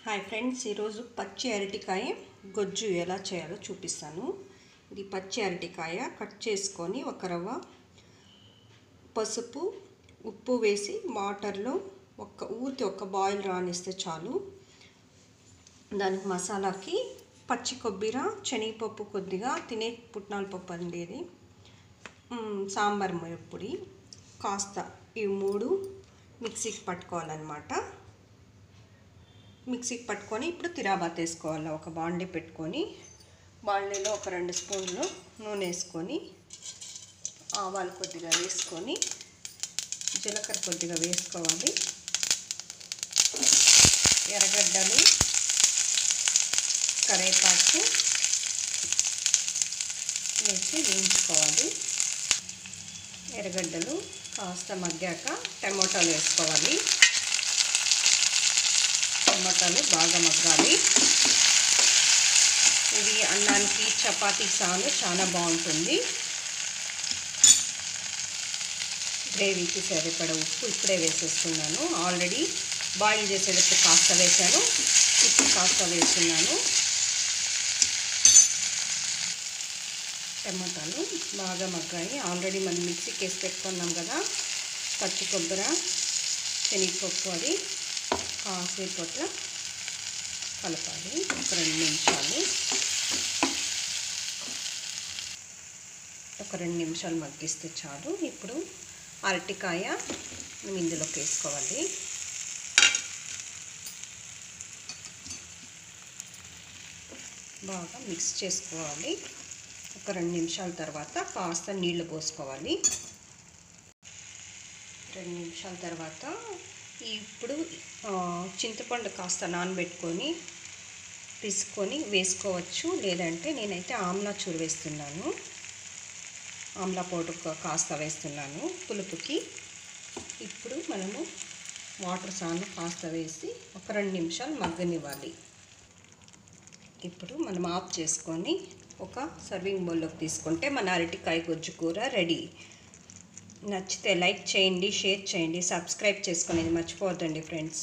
Hi friends, ఈరోజు పచ్చి అరటికాయ గొజ్జు ఎలా చేయాలో చూపిస్తాను. ఇది పచ్చి అరటికాయ కట్ చేసుకొని ఒక రవ్వ పసుపు ఉప్పు వేసి వాటర్లో ఒక బాయిల్ రానిస్తే చాలు. దానికి మసాలాకి పచ్చి కొబ్బరి, శనగపప్పు, కొద్దిగా తినే పుట్నాల పప్పు అండేది, సాంబార్ పొడి కాస్త, ఇవి మూడు మిక్సీకి పట్టుకోవాలన్నమాట. మిక్సీకి పట్టుకొని ఇప్పుడు తిరాబాత్ వేసుకోవాలి. ఒక బాండీ పెట్టుకొని బాండీలో ఒక 2 స్పూన్లు నూనె వేసుకొని ఆవాలు కొద్దిగా వేసుకొని జీలకర్ర కొద్దిగా వేసుకోవాలి. ఎర్రగడ్డలు, కరివేపాకు వేసి వేయించుకోవాలి. ఎర్రగడ్డలు కాస్త మగ్గాక టమోటాలు వేసుకోవాలి. టమాటాలు బాగా మగ్గాలి. ఇది అన్నానికి చపాతీ సాను చాలా బాగుంటుంది. గ్రేవీకి సరిపడ ఉప్పు ఇప్పుడే వేసేస్తున్నాను. ఆల్రెడీ బాయిల్ చేసేటప్పుడు కాస్త వేసాను, ఇప్పుడు కాస్త వేస్తున్నాను. టమాటాలు బాగా మగ్గాయి. ఆల్రెడీ మనం మిక్సీకి వేసి పెట్టుకున్నాం కదా పచ్చి కొబ్బరి, శనగపప్పు, అది కాసేపు అట్లా కలపాలి. ఒక 2 నిమిషాలు, ఒక 2 నిమిషాలు మగ్గిస్తే చాలు. ఇప్పుడు అరటికాయ ఇందులోకి వేసుకోవాలి. బాగా మిక్స్ చేసుకోవాలి. ఒక 2 నిమిషాల తర్వాత కాస్త నీళ్లు పోసుకోవాలి. 2 నిమిషాల తర్వాత ఇప్పుడు చింతపండు కాస్త నానబెట్టుకొని పిసుకొని వేసుకోవచ్చు, లేదంటే నేనైతే ఆమ్లాచూరు వేస్తున్నాను. ఆమ్లా పౌడర్ కాస్త వేస్తున్నాను పులుపుకి. ఇప్పుడు మనము వాటర్ సాను కాస్త వేసి ఒక 2 నిమిషాలు మగ్గనివ్వాలి. ఇప్పుడు మనం ఆఫ్ చేసుకొని ఒక సర్వింగ్ బౌల్లోకి తీసుకుంటే మన అరటికాయ గొజ్జు కూర రెడీ. నచ్చితే లైక్ చేయండి, షేర్ చేయండి, సబ్స్క్రైబ్ చేసుకునేది మర్చిపోవద్దండి ఫ్రెండ్స్.